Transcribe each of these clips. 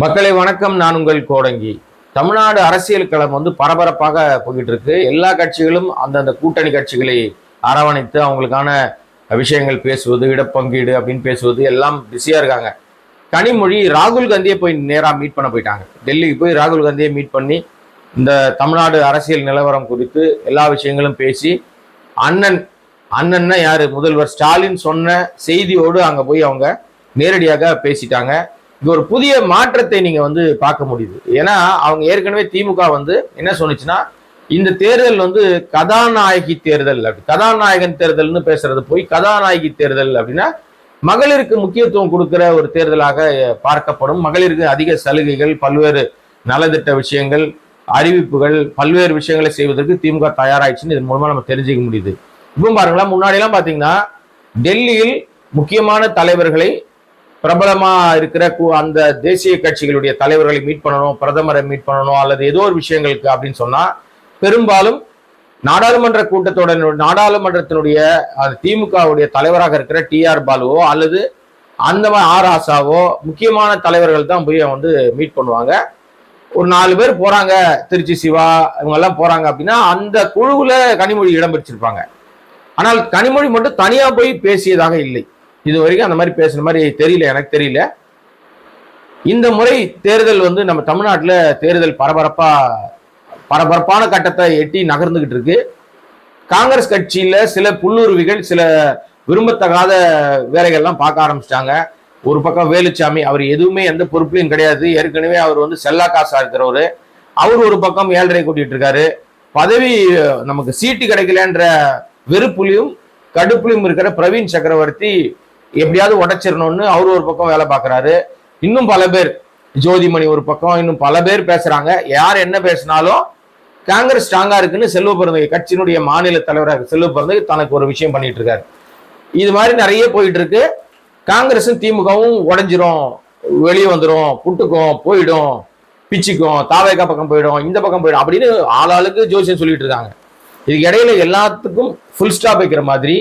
மக்களை வணக்கம். நான் உங்கள் கோடங்கி. தமிழ்நாடு அரசியல் களம் பரபரப்பாக போய்கிட்டு இருக்கு. எல்லா கட்சிகளும் அந்தந்த கூட்டணி கட்சிகளை அரவணைத்து அவங்களுக்கான விஷயங்கள் பேசுவது, இடப்பங்கீடு அப்படின்னு பேசுவது எல்லாம் பிஸியா இருக்காங்க. கனிமொழி ராகுல் காந்தியை போய் நேரா மீட் பண்ண போயிட்டாங்க. டெல்லிக்கு போய் ராகுல் காந்தியை மீட் பண்ணி இந்த தமிழ்நாடு அரசியல் நிலவரம் குறித்து எல்லா விஷயங்களும் பேசி அண்ணன்னா யாரு, முதல்வர் ஸ்டாலின் சொன்ன செய்தியோடு அங்க போய் அவங்க நேரடியாக பேசிட்டாங்க. இது ஒரு புதிய மாற்றத்தை நீங்க பார்க்க முடியுது. ஏன்னா அவங்க ஏற்கனவே திமுக என்ன சொன்னுச்சுன்னா, இந்த தேர்தல் கதாநாயகி தேர்தல், கதாநாயகன் தேர்தல்னு பேசுறது போய் கதாநாயகி தேர்தல் அப்படின்னா மகளிருக்கு முக்கியத்துவம் கொடுக்கிற ஒரு தேர்தலாக பார்க்கப்படும். மகளிருக்கு அதிக சலுகைகள், பல்வேறு நலத்திட்ட விஷயங்கள், அறிவிப்புகள், பல்வேறு விஷயங்களை செய்வதற்கு திமுக தயாராயிடுச்சுன்னு இதன் மூலமா நம்ம தெரிஞ்சுக்க முடியுது. இப்போ பாருங்களா, முன்னாடி எல்லாம் பாத்தீங்கன்னா டெல்லியில் முக்கியமான தலைவர்களை, பிரபலமா இருக்கிற அந்த தேசிய கட்சிகளுடைய தலைவர்களை மீட் பண்ணணும், பிரதமரை மீட் பண்ணணும், அல்லது ஏதோ ஒரு விஷயங்களுக்கு அப்படின்னு சொன்னா பெரும்பாலும் நாடாளுமன்ற கூட்டத்தோட நாடாளுமன்றத்தினுடைய திமுகவுடைய தலைவராக இருக்கிற TR பாலுவோ அல்லது அந்த ஆர் ஆசாவோ முக்கியமான தலைவர்கள் தான் போய் மீட் பண்ணுவாங்க. ஒரு 4 பேர் போறாங்க, திருச்சி சிவா இவங்க எல்லாம் போறாங்க அப்படின்னா அந்த குழுவுல கனிமொழி இடம் பிடிச்சிருப்பாங்க. ஆனால் கனிமொழி மட்டும் தனியா போய் பேசியதாக இல்லை. இது வரைக்கும் அந்த மாதிரி பேசுன மாதிரி தெரியல, எனக்கு தெரியல. இந்த முறை தேர்தல் நம்ம தமிழ்நாட்டில் தேர்தல் பரபரப்பான கட்டத்தை எட்டி நகர்ந்துகிட்டு இருக்கு. காங்கிரஸ் கட்சியில சில புல்லுருவிகள் சில விரும்பத்தகாத வேலைகள்லாம் பார்க்க ஆரம்பிச்சிட்டாங்க. ஒரு பக்கம் வேலுச்சாமி, அவர் எதுவுமே எந்த பொறுப்புலையும் கிடையாது, ஏற்கனவே அவர் செல்லா காசா இருக்கிறவரு. அவர் ஒரு பக்கம் 7.5 கூட்டிட்டு இருக்காரு. பதவி நமக்கு சீட்டு கிடைக்கலன்ற வெறுப்புலையும் கடுப்புலையும் இருக்கிற பிரவீன் சக்கரவர்த்தி எப்படியாவது உடைச்சிடணும்னு அவரு ஒரு பக்கம் வேலை பார்க்கறாரு. இன்னும் பல பேர், ஜோதிமணி ஒரு பக்கம், இன்னும் பல பேர் பேசுறாங்க. யார் என்ன பேசினாலும் காங்கிரஸ் ஸ்ட்ராங்கா இருக்குன்னு செல்வ பிறந்தகை, கட்சியினுடைய மாநில தலைவராக செல்வ பிறந்தகை தனக்கு ஒரு விஷயம் பண்ணிட்டு இருக்காரு. இது மாதிரி நிறைய போயிட்டு இருக்கு. காங்கிரஸும் திமுகவும் உடைஞ்சிரும், வெளியே வந்துடும், புட்டுக்கும், போயிடும், பிச்சுக்கும், தாவேகா பக்கம் போயிடும், இந்த பக்கம் போயிடும் அப்படின்னு ஆளாளுக்கு ஜோசியம் சொல்லிட்டு இருக்காங்க. இதுக்கு இடையில எல்லாத்துக்கும் ஃபுல் ஸ்டாப் வைக்கிற மாதிரி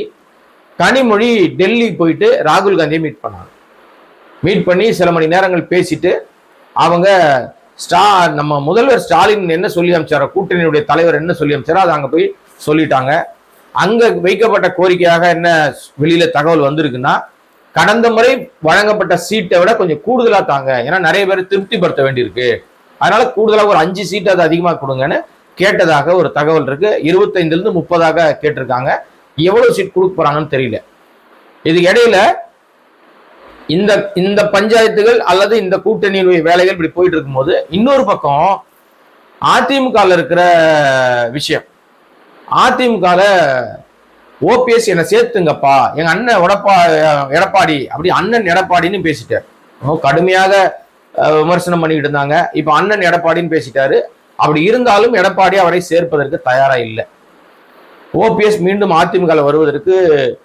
கனிமொழி டெல்லி போயிட்டு ராகுல் காந்தியை மீட் பண்ணாங்க. மீட் பண்ணி சில மணி நேரங்கள் பேசிட்டு அவங்க நம்ம முதல்வர் ஸ்டாலின் என்ன சொல்லி அமைச்சாரோ, கூட்டணியுடைய தலைவர் என்ன சொல்லி அமைச்சாரோ அதை அங்க போய் சொல்லிட்டாங்க. அங்க வைக்கப்பட்ட கோரிக்கையாக என்ன வெளியில தகவல் வந்திருக்குன்னா, கடந்த முறை வழங்கப்பட்ட சீட்டை விட கொஞ்சம் கூடுதலா தாங்க, ஏன்னா நிறைய பேர் திருப்திப்படுத்த வேண்டியிருக்கு, அதனால கூடுதலாக ஒரு 5 சீட்டு அது அதிகமாக கொடுங்கன்னு கேட்டதாக ஒரு தகவல் இருக்கு. 25 to 30 கேட்டிருக்காங்க. எவ்வளவு சீட் கொடுக்க போறாங்கன்னு தெரியல. இதுக்கு இடையில இந்த பஞ்சாயத்துகள் அல்லது இந்த கூட்டணியினுடைய வேலைகள் இப்படி போயிட்டு இருக்கும்போது இன்னொரு பக்கம் அதிமுக இருக்கிற விஷயம், அதிமுக ஓபிஎஸ் என்னை சேர்த்துங்கப்பா, எங்க அண்ணன் எடப்பாடி அப்படி அண்ணன் எடப்பாடின்னு பேசிட்டார். கடுமையாக விமர்சனம் பண்ணிக்கிட்டு இருந்தாங்க. இப்ப அண்ணன் எடப்பாடின்னு பேசிட்டாரு. அப்படி இருந்தாலும் எடப்பாடி அவரை சேர்ப்பதற்கு தயாரா இல்லை. ஓபிஎஸ் மீண்டும் அதிமுக வருவதற்கு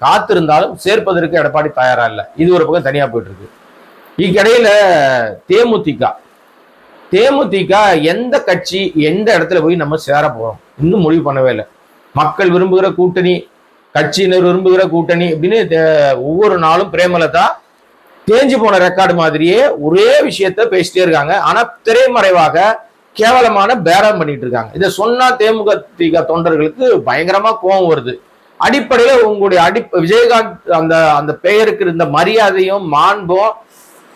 காத்திருந்தாலும் சேர்ப்பதற்கு எடப்பாடி தயாரா இல்லை. இது ஒரு பக்கம் தனியா போயிட்டு இருக்கு. இதுக்கிடையில தேமுதிக எந்த கட்சி எந்த இடத்துல போய் நம்ம சேர போறோம் இன்னும் முடிவு பண்ணவே இல்லை. மக்கள் விரும்புகிற கூட்டணி, கட்சியினர் விரும்புகிற கூட்டணி அப்படின்னு ஒவ்வொரு நாளும் பிரேமலதா தேஞ்சு போன ரெக்கார்டு மாதிரியே ஒரே விஷயத்த பேசிட்டே இருக்காங்க. ஆனா திரைமறைவாக கேவலமான பேரம் பண்ணிட்டு இருக்காங்க. இதை சொன்னா தேமுதிக தொண்டர்களுக்கு பயங்கரமா கோபம் வருது. அடிப்படையில உங்களுடைய விஜயகாந்த் அந்த பெயருக்கு இருந்த மரியாதையும் மாண்பும்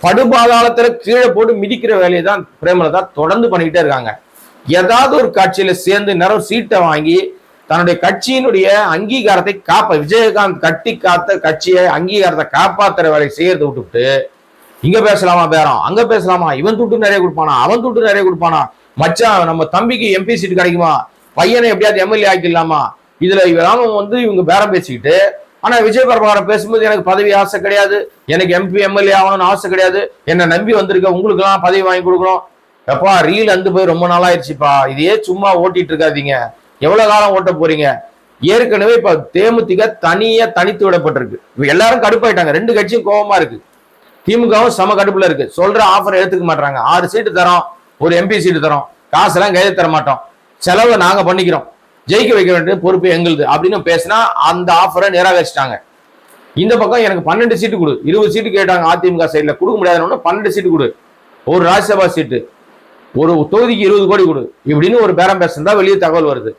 படுபாதாளத்துல கீழே போட்டு மிதிக்கிற வேலையை தான் பிரேமலதா தொடர்ந்து பண்ணிக்கிட்டே இருக்காங்க. ஏதாவது ஒரு கட்சியில சேர்ந்து நிறைய சீட்டை வாங்கி தன்னுடைய கட்சியினுடைய அங்கீகாரத்தை விஜயகாந்த் கட்டி காத்த கட்சியை அங்கீகாரத்தை காப்பாத்துற வேலையை செய்யறதை விட்டுவிட்டு இங்க பேசலாமா பேரம், அங்க பேசலாமா, இவன் துட்டு நிறைய கொடுப்பானா, அவன் துட்டு நிறைய கொடுப்பானா, மச்சான் நம்ம தம்பிக்கு MP சீட்டு கிடைக்குமா, பையனை எப்படியாவது MLA ஆக்கிடலாமா, இதுல இவங்க பேரம் பேசிக்கிட்டு, ஆனா விஜய் பிரபாகரன் பேசும்போது எனக்கு பதவி ஆசை கிடையாது, எனக்கு MP MLA ஆகணும்னு ஆசை கிடையாது, என்னை நம்பி வந்திருக்க உங்களுக்கு எல்லாம் பதவி வாங்கி கொடுக்கணும். எப்பா ரீல் போய் ரொம்ப நாளாயிருச்சுப்பா, இதையே சும்மா ஓட்டிட்டு இருக்காதீங்க, எவ்வளவு காலம் ஓட்ட போறீங்க. ஏற்கனவே இப்ப தேமுதிக தனித்து விடப்பட்டிருக்கு. எல்லாரும் கடுப்பாயிட்டாங்க. 2 கட்சியும் கோபமா இருக்கு. திமுகவும் சம கடுப்புல இருக்கு. சொல்ற ஆஃபர் எடுத்துக்க மாட்டாங்க. 6 சீட்டு தரோம், ஒரு MP சீட்டு தரோம், காசெல்லாம் கையில் தர மாட்டோம், செலவை நாங்க பண்ணிக்கிறோம், ஜெயிக்க வைக்க வேண்டிய பொறுப்பு எங்களுது அப்படின்னு பேசினா அந்த ஆஃபரை நிராகரிச்சிட்டாங்க. இந்த பக்கம் எனக்கு 12 சீட்டு கொடு, 20 சீட்டு கேட்டாங்க அதிமுக சைட்ல, கொடுக்க முடியாதுன்னு 12 சீட்டு கொடு, ஒரு ராஜ்யசபா சீட்டு, ஒரு தொகுதிக்கு 20 கோடி கொடு இப்படின்னு ஒரு பேரம் பேசுறதா வெளியே தகவல் வருது.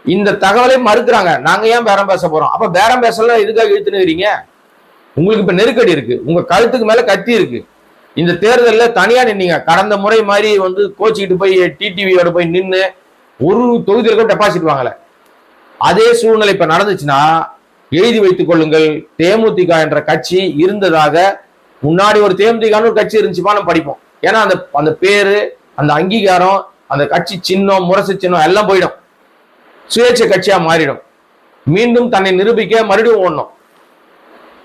இந்த தகவலை மறுக்கிறாங்க. நாங்க ஏன் பேரம் பேச போறோம்? அப்ப பேரம் பேசலாம் எதுக்காக இழுத்துனுறீங்க? உங்களுக்கு இப்ப நெருக்கடி இருக்கு, உங்க கழுத்துக்கு மேல கத்தி இருக்கு. இந்த தேர்தலில் தனியா நின்னீங்க. கடந்த முறை மாதிரி வந்து கோச்சிக்கிட்டு போய் டிடிவியோட போய் நின்று ஒரு தொகுதியில் டெபாசிட் வாங்கல. அதே சூழ்நிலை இப்ப நடந்துச்சுன்னா எழுதி வைத்துக் கொள்ளுங்கள். தேமுதிக என்ற கட்சி இருந்ததாக முன்னாடி ஒரு தேமுதிக ஒரு கட்சி இருந்துச்சுப்பா நம்ம படிப்போம். ஏன்னா அந்த அந்த பேரு, அந்த அங்கீகாரம், அந்த கட்சி சின்னம், முரசு சின்னம் எல்லாம் போயிடும். சுயேட்சை கட்சியா மாறிடும். மீண்டும் தன்னை நிரூபிக்க மறுபடியும் ஓடணும்.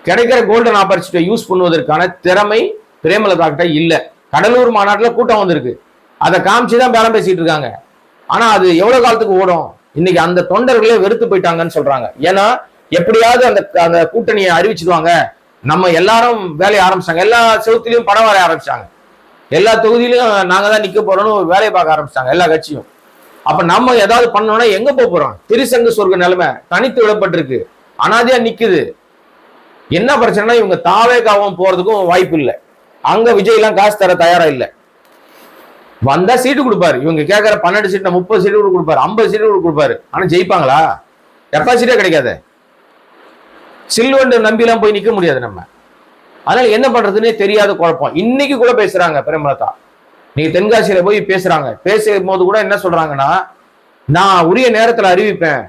கிடைக்கிற கோல்டன் ஆப்பர்ச்சுனிட்டியை யூஸ் பண்ணுவதற்கான திறமை பிரேமலதா கிட்ட இல்ல. கடலூர் மாநாட்டில் கூட்டம் வந்திருக்கு, அதை காமிச்சுதான் பேரம் பேசிட்டு இருக்காங்க. ஆனா அது எவ்வளவு காலத்துக்கு ஓடும்? இன்னைக்கு அந்த தொண்டர்களே வெறுத்து போயிட்டாங்கன்னு சொல்றாங்க. ஏன்னா எப்படியாவது அந்த அந்த கூட்டணியை அறிவிச்சிடுவாங்க. நம்ம எல்லாரும் வேலையை ஆரம்பிச்சாங்க, எல்லா செவத்திலையும் படம் வரைய ஆரம்பிச்சாங்க, எல்லா தொகுதியிலும் நாங்க தான் நிக்க போறோம்னு வேலையை பார்க்க ஆரம்பிச்சாங்க எல்லா கட்சியும். அப்ப நம்ம ஏதாவது பண்ணோம்னா எங்க போறோம்? திருசங்கு சொர்க்க நிலைமை தனித்து விடப்பட்டிருக்கு, அனாதையா நிக்குது. என்ன பிரச்சனைனா இவங்க தாவேகாவும் போறதுக்கும் வாய்ப்பு இல்லை. அங்க விஜய் எல்லாம் காசு தர தயாரா இல்லை. வந்தா சீட்டு கொடுப்பாரு. இவங்க கேட்கிற 12 சீட் 30 சீட்டு கூட கொடுப்பாரு, 50 சீட்டு கூட கொடுப்பாரு. ஆனா ஜெயிப்பாங்களா? கெப்பாசிட்டியே கிடைக்காது. சில்வண்டு நம்பி எல்லாம் போய் நிக்க முடியாது நம்ம. அதனால என்ன பண்றதுன்னே தெரியாத குழப்பம். இன்னைக்கு கூட பேசுறாங்க பிரேமலதா. நீங்க தென்காசியில போய் பேசுறாங்க. பேசும் போது கூட என்ன சொல்றாங்கன்னா, நான் உரிய நேரத்துல அறிவிப்பேன்,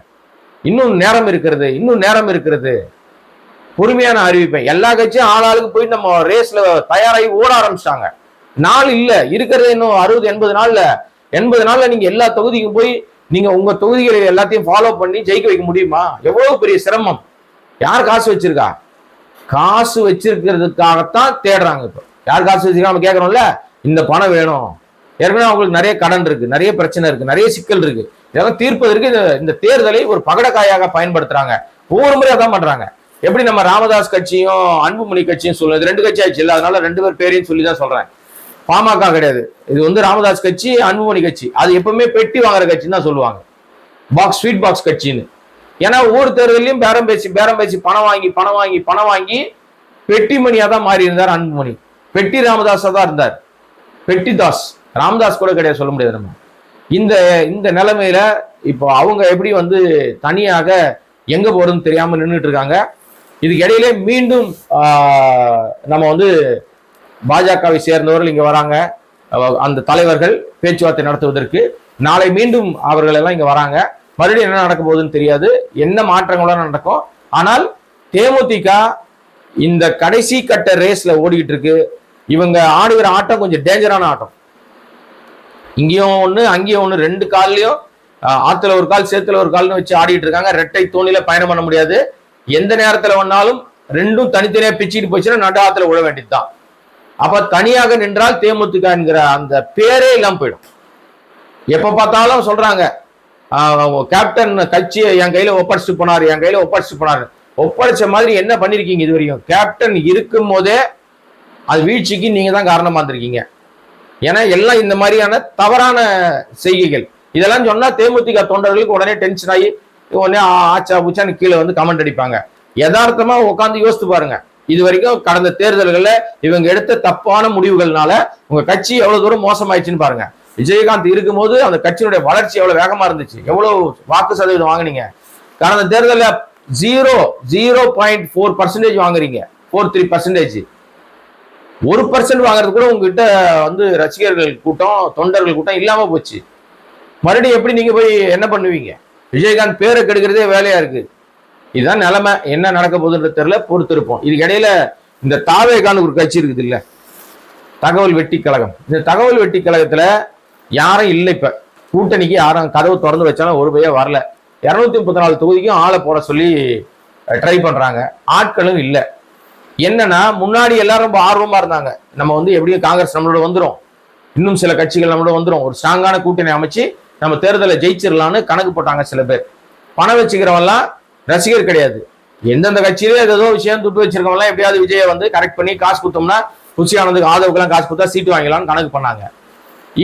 இன்னும் நேரம் இருக்கிறது, இன்னும் நேரம் இருக்கிறது, பொறுமையான அறிவிப்பேன். எல்லா கட்சியும் ஆளாளுக்கு போய் நம்ம ரேஸ்ல தயாராகி ஓட ஆரம்பிச்சிட்டாங்க. நாள் இல்ல இருக்கிறது இன்னும் 60-80 நாள்ல. 80 நாள்ல நீங்க எல்லா தொகுதிக்கும் போய் நீங்க உங்க தொகுதிகளை எல்லாத்தையும் ஃபாலோ பண்ணி ஜெயிக்க வைக்க முடியுமா? எவ்வளவு பெரிய சிரமம். யார் காசு வச்சிருக்கா? காசு வச்சிருக்கிறதுக்காகத்தான் தேடுறாங்க. இப்போ யார் காசு வச்சிருக்கா நம்ம கேட்கறோம்ல, இந்த பணம் வேணும். ஏற்கனவே அவங்களுக்கு நிறைய கடன் இருக்கு, நிறைய பிரச்சனை இருக்கு, நிறைய சிக்கல் இருக்கு. இதெல்லாம் தீர்ப்பதற்கு இந்த தேர்தலை ஒரு பகடக்காயாக பயன்படுத்துறாங்க. ஒவ்வொரு முறையா தான் பண்றாங்க. எப்படி நம்ம ராமதாஸ் கட்சியும் அன்புமணி கட்சியும் சொல்லுது, 2 கட்சி ஆயிடுச்சு இல்ல, அதனால 2 பேர் பேரையும் சொல்லி தான் சொல்றேன். பாமக கிடையாது, இது வந்து ராமதாஸ் கட்சி, அன்புமணி கட்சி. அது எப்பவுமே பெட்டி வாங்குற கட்சின்னு தான் சொல்லுவாங்க, பாக்ஸ் ஸ்வீட் பாக்ஸ் கட்சின்னு. ஏன்னா ஒவ்வொரு தேர்தலையும் பேரம் பேசி பணம் வாங்கி பெட்டி மணியா தான் மாறி இருந்தார் அன்புமணி. பெட்டி ராமதாஸா தான் இருந்தார், பெட்டி தாஸ். ராமதாஸ் கூட கிடையாது சொல்ல முடியாது நம்ம. இந்த இந்த நிலைமையில இப்போ அவங்க எப்படி வந்து தனியாக எங்க போறதுன்னு தெரியாம நின்றுட்டு இருக்காங்க. இதுக்கு இடையிலே மீண்டும் நம்ம வந்து பாஜகவை சேர்ந்தவர்கள் இங்க வராங்க, அந்த தலைவர்கள் பேச்சுவார்த்தை நடத்துவதற்கு. நாளை மீண்டும் அவர்கள் எல்லாம் இங்க வராங்க. மறுபடியும் என்ன நடக்க போகுதுன்னு தெரியாது, என்ன மாற்றங்களோட நடக்கும். ஆனால் தேமுதிக இந்த கடைசி கட்ட ரேஸ்ல ஓடிக்கிட்டு இருக்கு. இவங்க ஆடுகிற ஆட்டம் கொஞ்சம் டேஞ்சரான ஆட்டம். இங்கேயும் ஒண்ணு அங்கேயும் ஒண்ணு, 2 கால்லயும் ஆத்துல ஒரு கால் சேத்துல ஒரு கால்னு வச்சு ஆடிட்டு இருக்காங்க. ரெட்டை தோணில பயணம் பண்ண முடியாது. எந்த நேரத்துல வேணாலும் ரெண்டும் தனித்தனியா பிச்சுட்டு போச்சுன்னா நடு ஆத்துல விழ வேண்டியதுதான். அப்ப தனியாக நின்றால் தேமுதிக என்கிற அந்த பேரே இல்லாம போயிடும். எப்ப பார்த்தாலும் சொல்றாங்க, கேப்டன் கட்சியை என் கையில ஒப்படைச்சு போனாரு. ஒப்படைச்ச மாதிரி என்ன பண்ணிருக்கீங்க இது வரைக்கும்? கேப்டன் இருக்கும் போதே அது வீழ்ச்சிக்கு நீங்க தான் காரணமா இருந்திருக்கீங்க. ஏன்னா எல்லாம் இந்த மாதிரியான தவறான செய்கைகள். இதெல்லாம் சொன்னா தேமுதிக தொண்டர்களுக்கு உடனே டென்ஷன் ஆகி உடனே ஆச்சா பூச்சான்னு கீழே வந்து கமெண்ட் அடிப்பாங்க. யதார்த்தமா உட்காந்து யோசித்து பாருங்க. இது வரைக்கும் கடந்த தேர்தல்கள்ல இவங்க எடுத்த தப்பான முடிவுகள்னால உங்க கட்சி எவ்வளவு தூரம் மோசமாயிடுச்சுன்னு பாருங்க. விஜயகாந்த் இருக்கும்போது அந்த கட்சியினுடைய வளர்ச்சி எவ்வளவு வேகமா இருந்துச்சு, எவ்வளவு வாக்கு சதவீதம் வாங்கினீங்க. கடந்த தேர்தலில் 0.4% வாங்குறீங்க, 43%. 1% வாங்குறது கூட உங்ககிட்ட வந்து ரசிகர்கள் கூட்டம், தொண்டர்கள் கூட்டம் இல்லாம போச்சு. மறுபடியும் எப்படி நீங்க போய் என்ன பண்ணுவீங்க? விஜயகாந்த் பேரை கெடுக்கிறதே வேலையா இருக்கு. இதுதான் நிலைமை. என்ன நடக்க போகுதுன்ற தெரியல, பொறுத்திருப்போம். இதுக்கு இடையில இந்த தாவேகான்னு ஒரு கட்சி இருக்குது இல்ல, தகவல் வெட்டி கழகம். இந்த தகவல் வெட்டி கழகத்துல யாரும் இல்லை. இப்ப கூட்டணிக்கு யாரும் கதவு திறந்து வச்சாலும் ஒரு பைய வரல. 234 தொகுதிக்கும் ஆளை போட சொல்லி ட்ரை பண்றாங்க, ஆட்களும் இல்லை. என்னன்னா முன்னாடி எல்லாரும் ரொம்ப ஆர்வமா இருந்தாங்க, நம்ம வந்து எப்படியும் காங்கிரஸ் நம்மளோட வந்துடும், இன்னும் சில கட்சிகள் நம்மளோட வந்துடும், ஒரு ஸ்ட்ராங்கான கூட்டணி அமைச்சு நம்ம தேர்தலை ஜெயிச்சிடலான்னு கணக்கு போட்டாங்க சில பேர். பணம் வச்சுக்கிறவெல்லாம் ரசிகர் கிடையாது. எந்தெந்த கட்சியிலே ஏதோ விஷயம் துட்டு வச்சிருக்கவங்களாம் எப்படியாவது விஜயை வந்து கரெக்ட் பண்ணி காசு கொடுத்தோம்னா, ருசியானதுக்கு ஆதவுக்கெல்லாம் காசு கொடுத்தா சீட்டு வாங்கலாம்னு கணக்கு பண்ணாங்க.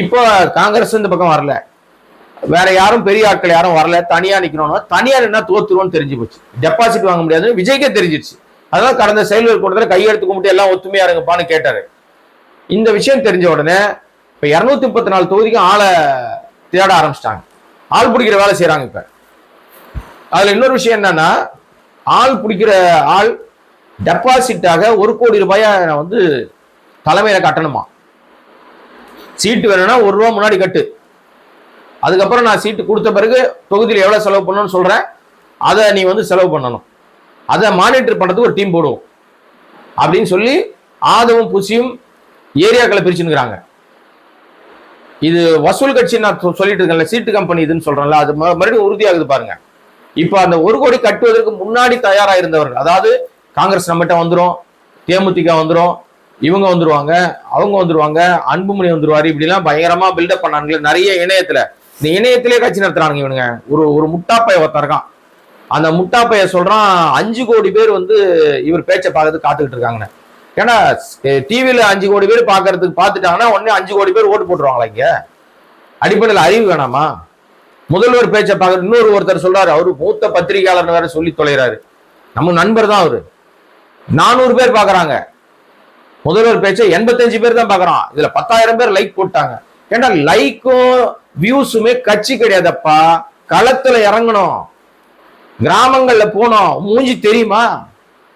இப்போ காங்கிரஸ் இந்த பக்கம் வரல, வேற யாரும் பெரிய ஆட்கள் யாரும் வரல, தனியா நிக்கணும்னா தனியா என்ன தோத்துருவோம்னு தெரிஞ்சு போச்சு. டெபாசிட் வாங்க முடியாதுன்னு விஜய்க்கே தெரிஞ்சிருச்சு. அதனால கடந்த செயல்கள் கூட்டத்தில் கையெழுத்து கும்பிட்டு எல்லாம் ஒத்துமையா இருங்கப்பான்னு கேட்டாரு. இந்த விஷயம் தெரிஞ்ச உடனே இப்ப 234 தொகுதிக்கும் ஆளை தேட ஆரம்பிச்சிட்டாங்க. ஆள் பிடிக்கிற வேலை செய்யறாங்க. இப்ப அதுல இன்னொரு விஷயம் என்னன்னா, ஆள் பிடிக்கிற ஆள் டெபாசிட்டாக 1 கோடி ரூபாயை வந்து தலைமையில கட்டணுமா. சீட்டு வேணும்னா ₹1 முன்னாடி கட்டு, அதுக்கப்புறம் நான் சீட்டு கொடுத்த பிறகு தொகுதியில் எவ்வளவு செலவு பண்ணணும்னு சொல்றேன், அதை நீ வந்து செலவு பண்ணணும், அதை மானிட்டர் பண்றதுக்கு ஒரு டீம் போடுவோம் அப்படின்னு சொல்லி ஆதவும் புசியும் ஏரியாக்களை பிரிச்சுக்கிறாங்க. இது வசூல் கட்சி நான் சொல்லிட்டு இருக்கேன்ல, சீட்டு கம்பெனி இதுன்னு சொல்றேன்ல, அது மறுபடியும் உறுதியாகுது பாருங்க. இப்ப அந்த 1 கோடி கட்டுவதற்கு முன்னாடி தயாரா இருந்தவர்கள், அதாவது காங்கிரஸ் நம்மகிட்ட வந்துரும், தேமுதிக வந்துரும், இவங்க வந்துருவாங்க, அவங்க வந்துருவாங்க, அன்புமணி வந்துருவாரு, இப்படி எல்லாம் பயங்கரமா பில்டப் பண்ணானுங்களே நிறைய இணையத்துல. இந்த இணையத்திலே கட்சி நடத்துறானுங்க இவனுங்க. ஒரு முட்டாப்பைய ஒருத்தருக்கான், அந்த முட்டாப்பைய சொல்றான் 5 கோடி பேர் வந்து இவர் பேச்சை பார்க்கறதுக்கு காத்துக்கிட்டு இருக்காங்க. ஏன்னா டிவியில 5 கோடி பேர் பாக்குறதுக்கு பார்த்துட்டாங்கன்னா உடனே 5 கோடி பேர் ஓட்டு போட்டுருவாங்களா? இங்க அடிப்படையில் அறிவு வேணாமா? முதல்வர் பேச்சை பார்க்க இன்னொரு ஒருத்தர் சொல்றாரு, அவரு மூத்த பத்திரிகையாளர் வேற சொல்லி தொலைறாரு, நம்ம நண்பர் தான் அவரு. 400 பேர் பாக்குறாங்க முதல்வர் பேச்சை, 85 பேர் தான் பாக்குறான். இதுல 10,000 பேர் லைக் போட்டாங்க. ஏன்னா லைக்கும் வியூஸுமே கட்சி கிடையாதப்பா, களத்துல இறங்கணும், கிராமங்கள்ல போனோம். மூஞ்சி தெரியுமா?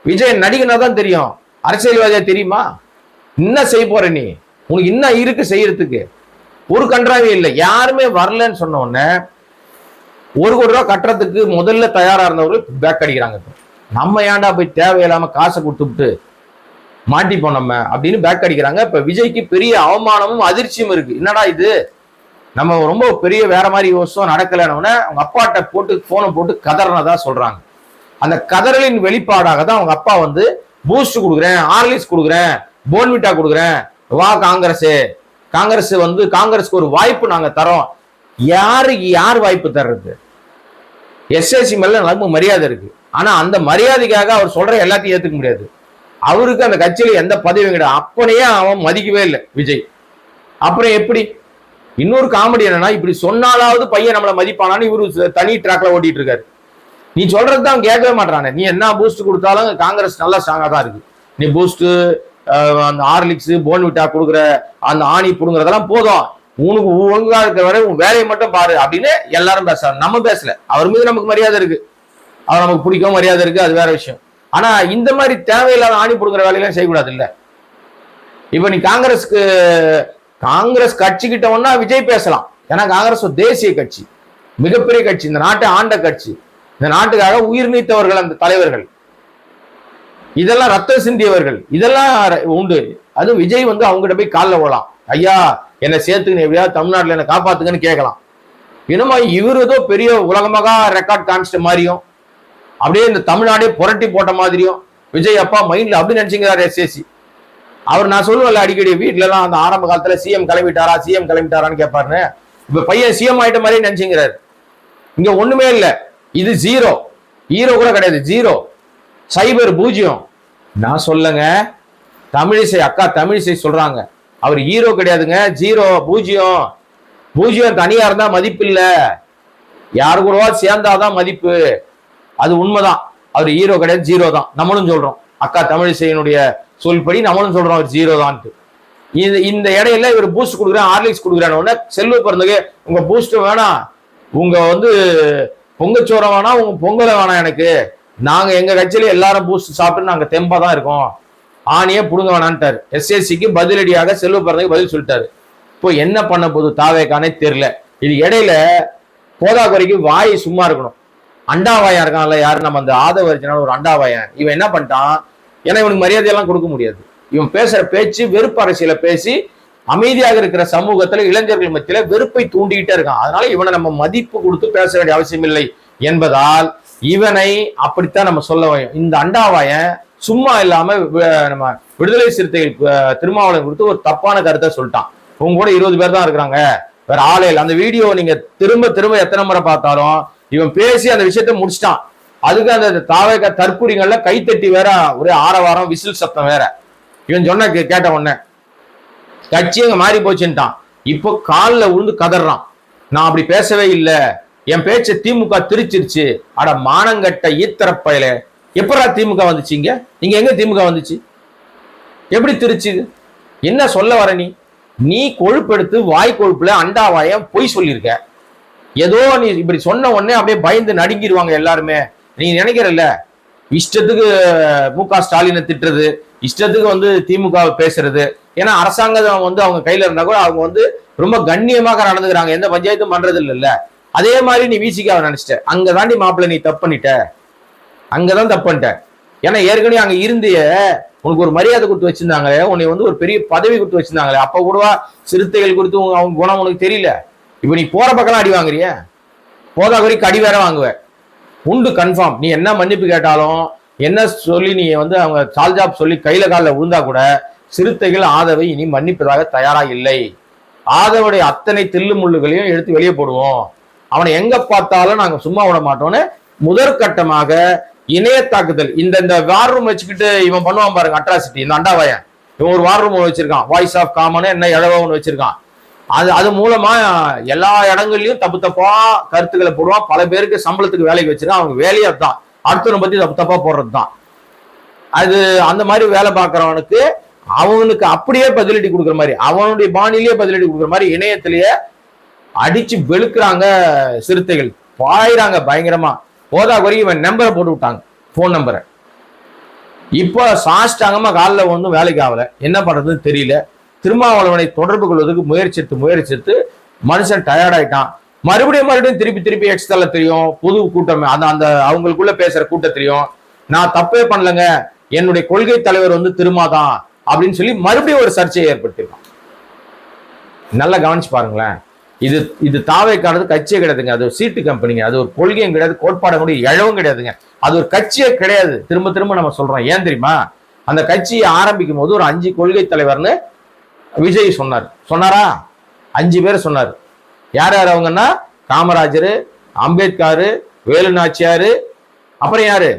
விஜய் நடிகனா தான் தெரியும், அரசியல்வாதியா தெரியுமா? என்ன செய்ய போற நீ? உனக்கு என்ன இருக்கு செய்யறதுக்கு? ஒரு கன்றாவே இல்லை. யாருமே வரலன்னு சொன்ன உடனே 1 கோடி ரூபாய் கட்டுறதுக்கு முதல்ல தயாரா இருந்தவர்கள் பேக் அடிக்கிறாங்க. நம்ம ஏன்டா போய் தேவையில்லாம காசை கொடுத்துட்டு மாட்டிப்போம் நம்ம அப்படின்னு பேக் அடிக்கிறாங்க. இப்ப விஜய்க்கு பெரிய அவமானமும் அதிர்ச்சியும் இருக்கு. என்னடா இது, நம்ம ரொம்ப பெரிய வேற மாதிரி யோசிச்சோம், நடக்கலன்னு அவங்க அப்பாட்ட போட்டு போனை போட்டு கதறனதா சொல்றாங்க. அந்த கதறலின் வெளிப்பாடாக தான் அவங்க அப்பா வந்து பூஸ்ட் கொடுக்குறேன், ஹார்லிக்ஸ் கொடுக்குறேன், போன்விட்டா கொடுக்குறேன், வா காங்கிரஸ், காங்கிரஸ் வந்து காங்கிரஸ்க்கு ஒரு வாய்ப்பு நாங்க தரோம். யாருக்கு யார் வாய்ப்பு தர்றது? எஸ்எஸ்சி மேல நமக்கு மரியாதை இருக்கு, ஆனா அந்த மரியாதைக்காக அவர் சொல்ற எல்லாத்தையும் ஏத்துக்க முடியாது. அவருக்கு அந்த கட்சியில எந்த பதவியும் கிடையாது. அப்பனையே அவன் மதிக்கவே இல்லை விஜய். அப்புறம் எப்படி? இன்னொரு காமெடி என்னன்னா, இப்படி சொன்னாலாவது பையன் நம்மளை மதிப்பானான்னு இவரு தனி ட்ராக்ல ஓட்டிட்டு இருக்காரு. நீ சொல்றதுதான் அவன் கேட்கவே மாட்டானே. நீ என்ன பூஸ்ட் கொடுத்தாலும் காங்கிரஸ் நல்லா ஸ்ட்ராங்கா தான் இருக்கு. நீ பூஸ்ட், அந்த ஹார்லிக்ஸ், போன்விட்டா கொடுக்குற அந்த ஆணி புடுங்குறதெல்லாம் போதும், உனக்கு ஒழுங்கா இருக்கிற வரை உன் வேலையை மட்டும் பாரு அப்படின்னு எல்லாரும் பேசுறாங்க. நம்ம பேசல, அவர் மீது நமக்கு மரியாதை இருக்கு, அவர் நமக்கு பிடிக்கும், மரியாதை இருக்கு, அது வேற விஷயம். ஆனா இந்த மாதிரி தேவையில்லாத ஆணி புடுங்குற வேலையெல்லாம் செய்யக்கூடாது இல்ல. இப்ப நீ காங்கிரஸ் கட்சி கிட்ட ஒன்னா விஜய் பேசலாம், ஏன்னா காங்கிரஸ் ஒரு தேசிய கட்சி, மிகப்பெரிய கட்சி, இந்த நாட்டை ஆண்ட கட்சி, இந்த நாட்டுக்காக உயிர் நீத்தவர்கள் அந்த தலைவர்கள், இதெல்லாம் ரத்தம் சிந்தியவர்கள், இதெல்லாம் உண்டு. அது விஜய் வந்து அவங்ககிட்ட போய் காலில் போகலாம், ஐயா என்னை சேர்த்துக்கணும், எப்படியாவது தமிழ்நாட்டில் என்னை காப்பாத்துங்கன்னு கேட்கலாம். என்னமா இவர் ஏதோ பெரிய உலகமாக ரெக்கார்ட் காமிச்சிட்ட மாதிரியும், அப்படியே இந்த தமிழ்நாடே புரட்டி போட்ட மாதிரியும் விஜய் அப்பா மைண்ட்ல அப்படி நினைச்சுங்கிறாரு எஸ்எஸ்சி. அவர் நான் சொல்லுவேன்ல அடிக்கடி, வீட்டுல எல்லாம் அந்த ஆரம்ப காலத்துல சிஎம் கிளம்பிட்டாரான்னு கேட்பாருன்னு, இப்ப பையன் சிஎம் ஆயிட்ட மாதிரி நினைச்சுங்கிறாரு. இங்க ஒண்ணுமே இல்லை, இது ஜீரோ, ஹீரோ கூட கிடையாது, ஜீரோ, சைபர், பூஜ்ஜியம். நான் சொல்லுங்க, தமிழிசை அக்கா தமிழிசை சொல்றாங்க, அவர் ஹீரோ கிடையாதுங்க, ஜீரோ, பூஜ்ஜியம். பூஜ்ஜியம் தனியா இருந்தா மதிப்பு இல்ல, யாரு கூடவா சேர்ந்தாதான் மதிப்பு. அது உண்மைதான், அவர் ஹீரோ கிடையாது, ஜீரோ தான். நம்மளும் சொல்றோம், அக்கா தமிழிசையினுடைய சொல்படி நம்மளும் சொல்றோம் அவர் ஜீரோ தான். இந்த இடையில இவர் பூஸ்ட் கொடுக்குறேன், ஹார்லிக்ஸ் கொடுக்குறேன்னு செல்வ பிறந்தது, உங்க பூஸ்ட் வேணாம், உங்க வந்து பொங்கச்சோரம் வேணாம், உங்க பொங்கலை வேணாம், எனக்கு நாங்க எங்க கட்சியில எல்லாரும் பூஸ்ட் சாப்பிட்டு நாங்க தெம்பா தான் இருக்கோம், ஆணியே புடுங்க வேணான்ட்டாரு. எஸ்எஸ்சிக்கு பதிலடியாக செல்வ பிறந்ததுக்கு பதில் சொல்லிட்டாரு. இப்போ என்ன பண்ண போது தாவேக்கானே தெரியல. இது இடையில போதாக்குறைக்கு வாய் சும்மா இருக்கணும். அண்டாவாயா இருக்கான்ல யாரு, நம்ம அந்த ஆதவ ஒரு அண்டாவாயன், இவன் என்ன பண்ணிட்டான், ஏன்னா இவனுக்கு மரியாதையெல்லாம் கொடுக்க முடியாது. இவன் பேசுற பேச்சு வெறுப்பு அரசியல பேசி அமைதியாக இருக்கிற சமூகத்துல இளைஞர்கள் மத்தியில வெறுப்பை தூண்டிக்கிட்டே இருக்கான். அதனால இவனை நம்ம மதிப்பு கொடுத்து பேச வேண்டிய அவசியம் இல்லை என்பதால் இவனை அப்படித்தான் நம்ம சொல்ல வையும். இந்த அண்டாவாயன் சும்மா இல்லாம நம்ம விடுதலை சிறுத்தைகள் திருமாவளவன் கொடுத்து ஒரு தப்பான கருத்தை சொல்லிட்டான். உங்க கூட 20 பேர் தான் இருக்கிறாங்க, வேற ஆளே இல்லை. அந்த வீடியோ நீங்க திரும்ப திரும்ப எத்தனை முறை பார்த்தாலும் இவன் பேசி அந்த விஷயத்த முடிச்சிட்டான். அதுக்கு அந்த தாவேக தற்கூரிகள்ல கைத்தட்டி வேற ஒரே ஆரவாரம், விசில் சத்தம் வேற. இவன் சொன்ன கேட்ட உடனே கட்சி அங்க மாறி போச்சுட்டான். இப்போ காலில் விழுந்து கதறான், நான் அப்படி பேசவே இல்லை, என் பேச்ச திமுக திருச்சிருச்சு. அட மானங்கட்ட ஈத்தரப்பையில, எப்படா திமுக வந்துச்சுங்க? நீங்க எங்க திமுக வந்துச்சு? எப்படி திருச்சு? என்ன சொல்ல வர நீ கொழுப்பெடுத்து வாய் கொழுப்புல அண்டா வாயம் பொய் சொல்லியிருக்க. ஏதோ நீ இப்படி சொன்ன உடனே அப்படியே பயந்து நடுங்கிடுவாங்க எல்லாருமே. நீ நினைக்கிறல்ல, இஷ்டத்துக்கு மு.க. ஸ்டாலினை திட்டுறது, இஷ்டத்துக்கு திமுக பேசுறது. ஏன்னா அரசாங்கம் அவங்க கையில இருந்தா கூட அவங்க ரொம்ப கண்ணியமாக நடந்துக்கிறாங்க, எந்த பஞ்சாயத்தும் பண்றது இல்லைல்ல. அதே மாதிரி நீ விசிகாவை நினைச்சிட்ட, அங்கதாண்டி மாப்பிள்ள நீ தப்பு பண்ணிட்ட, அங்கதான் தப்பு பண்ணிட்ட. ஏன்னா ஏற்கனவே அங்க இருந்திய உனக்கு ஒரு மரியாதை கொடுத்து வச்சிருந்தாங்களே, உன்னை ஒரு பெரிய பதவி கொடுத்து வச்சிருந்தாங்களே, அப்ப கூடவா சிறுத்தைகள் குறித்து அவங்க குணம் உனக்கு தெரியல. இப்ப நீ போற பக்கம் அடி வாங்குறிய, போதா வரைக்கும் அடி வேற வாங்குவ உண்டு கன்ஃபார்ம். நீ என்ன மன்னிப்பு கேட்டாலும் என்ன சொல்லி நீ அவங்க சால்ஜாப் சொல்லி கையில காலில் விழுந்தா கூட சிறுத்தைகள் ஆதவை இனி மன்னிப்பதாக தயாரா இல்லை. ஆதவுடைய அத்தனை தில்லு முள்ளுகளையும் எடுத்து வெளியே போடுவோம், அவனை எங்க பார்த்தாலும் நாங்க சும்மா விட மாட்டோம்னு முதற்கட்டமாக இணைய தாக்குதல். இந்த வார் ரூம் வச்சுக்கிட்டு இவன் பண்ணுவான் பாருங்க அட்ராசிட்டி, இந்த அண்டாவாயன் இவன் ஒரு வார் ரூம் வச்சிருக்கான், வாய்ஸ் ஆஃப் காமன் என்ன இழவன்னு வச்சிருக்கான். அது மூலமா எல்லா இடங்கள்லயும் தப்பு தப்பா கருத்துக்களை போடுவான், பல பேருக்கு சம்பளத்துக்கு வேலைக்கு வச்சிருக்கான். அவங்க வேலையா தான் அடுத்தவனை பத்தி தப்பு தப்பா போடுறது தான். அது அந்த மாதிரி வேலை பார்க்கறவனுக்கு அவனுக்கு அப்படியே பதிலடி கொடுக்குற மாதிரி, அவனுடைய பாணிலேயே பதிலடி கொடுக்குற மாதிரி இணையத்திலேயே அடிச்சு வெளுக்குறாங்க சிறுத்தைகள், பாயிறாங்க பயங்கரமா. போதா குறைக்கு இவன் நம்பரை போட்டு விட்டாங்க, போன் நம்பரை. இப்போ சாஷ்டாங்கமா காலில் ஒன்றும் வேலைக்கு ஆகல, என்ன பண்றதுன்னு தெரியல. திருமாவளவனை தொடர்பு கொள்வதற்கு முயற்சித்து மனுஷன் டயர்ட் ஆயிட்டான். மறுபடியும் திருப்பி எக்ஸ்ட்ரா தெரியும், புது கூட்டம் அந்த அவங்களுக்குள்ள பேசுற கூட்டத்திலையும் நான் தப்பே பண்ணலங்க, என்னுடைய கொள்கை தலைவர் திருமாதான் அப்படின்னு சொல்லி மறுபடியும் ஒரு சர்ச்சையை ஏற்படுத்திருக்கான். நல்லா கவனிச்சு பாருங்களேன். இது தாவேக்கானது கட்சியே கிடையாதுங்க, அது ஒரு சீட்டு கம்பெனிங்க, அது ஒரு கொள்கையும் கிடையாது, கோட்பாடு கூட எழவும் கிடையாதுங்க, அது ஒரு கட்சியே கிடையாது. திரும்ப நம்ம சொல்றோம். ஏன் தெரியுமா? அந்த கட்சியை ஆரம்பிக்கும் போது ஒரு 5 கொள்கை தலைவர்னு விஜய் சொன்னாரா? 5 பேர் சொன்னார். யார் அவங்கன்னா காமராஜர், அம்பேத்கர், வேலு நாச்சியாரு, அப்புறம் யாரு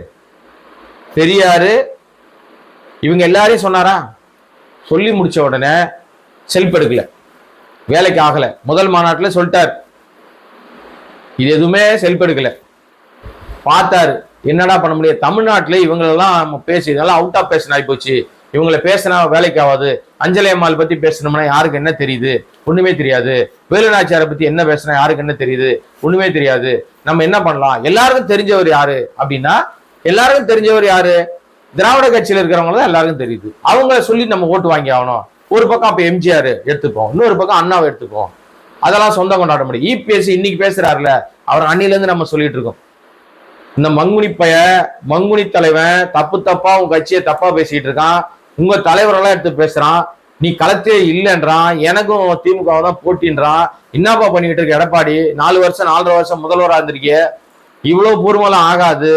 பெரியாரு, இவங்க எல்லாரையும் சொன்னாரா? சொல்லி முடிச்ச உடனே செல்ஃப் எடுக்கல, வேலைக்கு ஆகல. முதல் மாநாட்டில் சொல்லிட்டார், இது எதுவுமே செல்ஃப் எடுக்கல. பார்த்தாரு என்னடா பண்ண முடியாது, தமிழ்நாட்டில் இவங்களெல்லாம் பேசினாலும் அவுட் ஆஃப் பேஷன் ஆகி போச்சு, இவங்களை பேசினா வேலைக்கு ஆகாது. அஞ்சலி அம்மாள் பத்தி பேசணும்னா யாருக்கு என்ன தெரியுது? ஒண்ணுமே தெரியாது. வேலுநாச்சியாரை பத்தி என்ன பேசினா யாருக்கு என்ன தெரியுது? ஒண்ணுமே தெரியாது. நம்ம என்ன பண்ணலாம்? எல்லாருக்கும் தெரிஞ்சவர் யாரு அப்படின்னா, எல்லாருக்கும் தெரிஞ்சவர் யாரு? திராவிட கட்சியில இருக்கிறவங்க தான் எல்லாருக்கும் தெரியுது. அவங்கள சொல்லி நம்ம ஓட்டு வாங்கி ஆகணும். ஒரு பக்கம் அப்ப எம்ஜிஆர் எடுத்துப்போம், இன்னொரு பக்கம் அண்ணாவை எடுத்துப்போம். அதெல்லாம் சொந்தம் கொண்டாட முடியும். இபிஎஸ் இன்னைக்கு பேசுறாருல, அவர் அன்னில இருந்து நம்ம சொல்லிட்டு இருக்கோம். இந்த மங்குனி தலைவன் தப்பா உங்க கட்சியை தப்பா பேசிட்டு இருக்கான், உங்க தலைவரெல்லாம் எடுத்து பேசுறான், நீ களத்தே இல்லைன்றான், எனக்கும் திமுக தான் போட்டின்றான். என்னப்பா பண்ணிக்கிட்டு இருக்க எடப்பாடி? 4 வருஷம் 4.5 வருஷம் முதல்வராக இருந்திருக்கிய, இவ்வளவு பூர்வமெல்லாம் ஆகாது,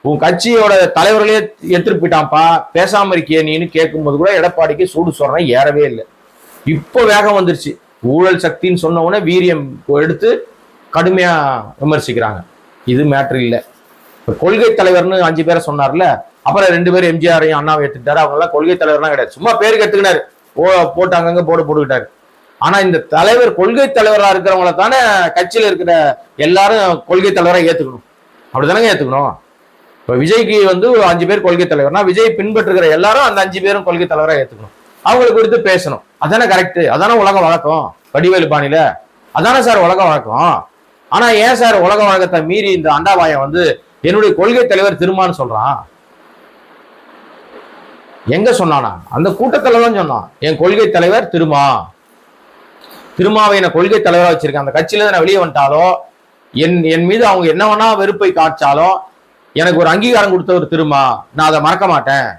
உன் கட்சியோட தலைவர்களே எடுத்துட்டு போயிட்டான்ப்பா, பேசாம இருக்கிய நீன்னு கேட்கும்போது கூட எடப்பாடிக்கு சூடு சொல்றேன் ஏறவே இல்லை. இப்போ வேகம் வந்துருச்சு. ஊழல் சக்தின்னு சொன்ன உடனே வீரியம் எடுத்து கடுமையா விமர்சிக்கிறாங்க. இது மேட்ரு இல்லை. இப்போ கொள்கை தலைவர்னு 5 பேரை சொன்னார்ல, அப்புறம் 2 பேரும் எம்ஜிஆரையும் அண்ணாவை எடுத்துக்கிட்டாரு. அவங்க எல்லாம் கொள்கை தலைவர்லாம் கிடையாது, சும்மா பேருக்கு எடுத்துக்கினாரு, போட்டு அங்கங்க போட்டுக்கிட்டாரு. ஆனா இந்த தலைவர் கொள்கை தலைவரா இருக்கிறவங்கள தானே கட்சியில இருக்கிற எல்லாரும் கொள்கை தலைவரா ஏத்துக்கணும், அப்படித்தானங்க ஏத்துக்கணும். இப்ப விஜய்க்கு 5 பேர் கொள்கை தலைவர்னா, விஜய் பின்பற்றுகிற எல்லாரும் அந்த 5 பேரும் கொள்கை தலைவரா ஏத்துக்கணும், அவங்களுக்கு குறித்து பேசணும். அதானே கரெக்ட், அதானே உலக வழக்கம். வடிவேலு பாணியில அதானே சார் உலக வழக்கம். ஆனா ஏன் சார் உலக வழக்கத்தை மீறி இந்த அண்டாவாயம் என்னுடைய கொள்கை தலைவர் திருமான்னு சொல்றான்? எங்க சொன்னானா? அந்த கூட்டத்துல தான் சொன்னான், என் கொள்கை தலைவர் திருமாவை நான் கொள்கை தலைவரா வச்சிருக்கேன். அந்த கட்சியில நான் வெளியே வந்துட்டாலோ, என் மீது அவங்க என்ன வேணா வெறுப்பை காய்ச்சாலும் எனக்கு ஒரு அங்கீகாரம் கொடுத்தவர் திருமா, நான் அதை மறக்க மாட்டேன்.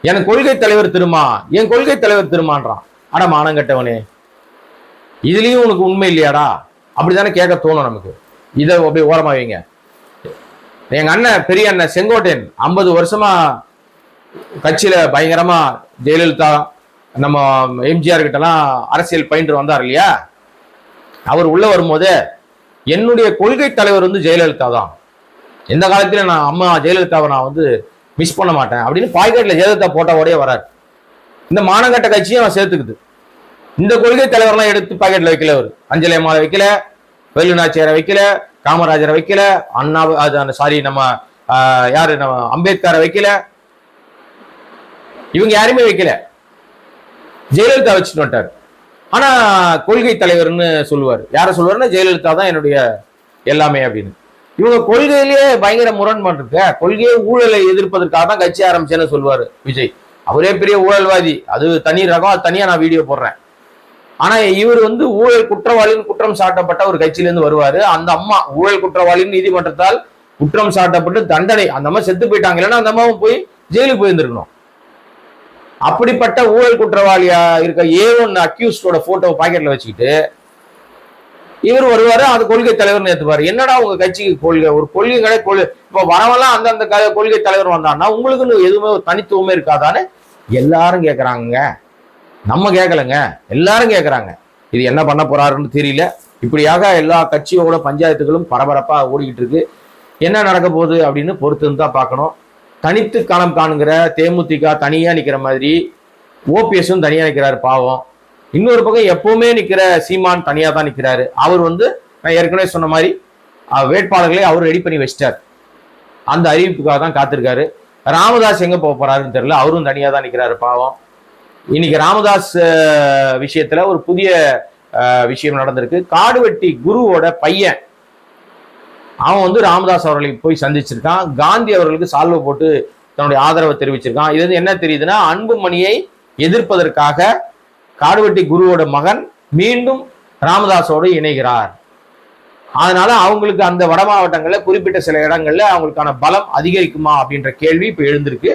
எனக்கு கொள்கை தலைவர் திருமா, என் கொள்கை தலைவர் திருமான்றான். அட மானங்கட்டவனே, இதுலயும் உனக்கு உண்மை இல்லையாடா? அப்படித்தானே கேட்க தோணும் நமக்கு. இதை அப்படியே ஓரமா வைங்க. எங்க அண்ணன் பெரிய அண்ணன் செங்கோட்டையன் 50 வருஷமா கட்சியில பயங்கரமா ஜெயலலிதா நம்ம எம்ஜிஆர் கிட்டலாம் அரசியல் பயின்று வந்தார் இல்லையா? அவர் உள்ள வரும்போதே என்னுடைய கொள்கை தலைவர் ஜெயலலிதா தான், எந்த காலத்திலும் நான் அம்மா ஜெயலலிதாவை நான் மிஸ் பண்ண மாட்டேன் அப்படின்னு பாக்கெட்ல ஜெயலலிதா போட்டோவோடய வராரு. இந்த மானங்கட்ட கட்சியும் அவன் சேர்த்துக்குது. இந்த கொள்கை தலைவர்லாம் எடுத்து பாக்கெட்ல வைக்கல, அவர் அஞ்சலி அம்மாவை வைக்கல, வேலு நாச்சியாரை வைக்கல, காமராஜரை வைக்கல, அண்ணா சாரி நம்ம யாரு நம்ம அம்பேத்கரை வைக்கல, இவங்க யாருமே வைக்கல. ஜெயலலிதா வச்சுட்டு வந்துட்டார். ஆனா கொள்கை தலைவர்னு சொல்லுவார். யாரை சொல்லுவாருன்னா ஜெயலலிதா தான் என்னுடைய எல்லாமே அப்படின்னு. இவங்க கொள்கையிலேயே பயங்கர முரண்பாடு இருக்கு. கொள்கையை ஊழலை எதிர்ப்பதற்காக தான் கட்சி ஆரம்பிச்சேன்னு சொல்லுவாரு விஜய். அவரே பெரிய ஊழல்வாதி, அது தனி ரகம், அது தனியா நான் வீடியோ போடுறேன். ஆனா இவர் வந்து ஊழல் குற்றவாளின்னு குற்றம் சாட்டப்பட்ட ஒரு கட்சியில இருந்து வருவாரு. அந்த அம்மா ஊழல் குற்றவாளின்னு நீதிமன்றத்தால் குற்றம் சாட்டப்பட்டு தண்டனை, அந்த அம்மா செத்து போயிட்டாங்க, இல்லைன்னா அந்த அம்மாவும் போய் ஜெயிலுக்கு போயிருந்திருக்கணும். அப்படிப்பட்ட ஊழல் குற்றவாளியா இருக்க A1 அக்யூஸ்டோட போட்டோ பாக்கெட்ல வச்சுக்கிட்டு இவர் வருவாரு. அது கொள்கை தலைவர் ஏத்துப்பாரு. என்னடா உங்க கட்சிக்கு கொள்கை, ஒரு கொள்கை இப்ப வரவெல்லாம் அந்த கொள்கை தலைவர் வந்தான்னா உங்களுக்குன்னு எதுவுமே ஒரு தனித்துவமே இருக்காதான்னு எல்லாரும் கேட்கறாங்க. நம்ம கேட்கலங்க, எல்லாரும் கேட்கறாங்க. இது என்ன பண்ண போறாருன்னு தெரியல. இப்படியாக எல்லா கட்சியோட பஞ்சாயத்துகளும் பரபரப்பா ஓடிக்கிட்டு இருக்கு. என்ன நடக்க போகுது அப்படின்னு பொறுத்து தான் பார்க்கணும். தனித்து களம் காணுங்கிற தேமுதிக தனியா நிக்கிற மாதிரி ஓபிஎஸும் தனியா நிக்கிறாரு பாவம். இன்னொரு பக்கம் எப்பவுமே நிக்கிற சீமான் தனியா தான் நிக்கிறாரு. அவர் வந்து நான் ஏற்கனவே சொன்ன மாதிரி வேட்பாளர்களை அவர் ரெடி பண்ணி வச்சிட்டார். அந்த அறிவிப்புக்காக தான் காத்திருக்காரு. ராமதாஸ் எங்க போக போறாருன்னு தெரியல, அவரும் தனியா தான் நிக்கிறாரு பாவம். இன்னைக்கு ராமதாஸ் விஷயத்துல ஒரு புதிய விஷயம் நடந்திருக்கு. காடுவெட்டி குருவோட பையன் அவன் வந்து ராமதாஸ் அவர்களை போய் சந்திச்சிருக்கான். காந்தி அவர்களுக்கு சால்வை போட்டு தன்னுடைய ஆதரவை தெரிவிச்சிருக்கான். இது வந்து என்ன தெரியுதுன்னா, அன்புமணியை எதிர்ப்பதற்காக காடுவெட்டி குருவோட மகன் மீண்டும் ராமதாஸோடு இணைகிறார். அதனால அவங்களுக்கு அந்த வட மாவட்டங்கள்ல குறிப்பிட்ட சில இடங்கள்ல அவங்களுக்கான பலம் அதிகரிக்குமா அப்படின்ற கேள்வி இப்ப எழுந்திருக்கு.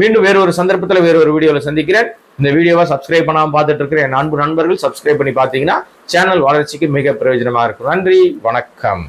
மீண்டும் வேறொரு சந்தர்ப்பத்தில் வேறொரு வீடியோவில் சந்திக்கிறேன். இந்த வீடியோவை சப்ஸ்கிரைப் பண்ணாமல் பார்த்துட்டு இருக்கிற என் அன்பு நண்பர்கள் சப்ஸ்கிரைப் பண்ணி பார்த்தீங்கன்னா சேனல் வளர்ச்சிக்கு மிக பிரயோஜனமா இருக்கும். நன்றி, வணக்கம்.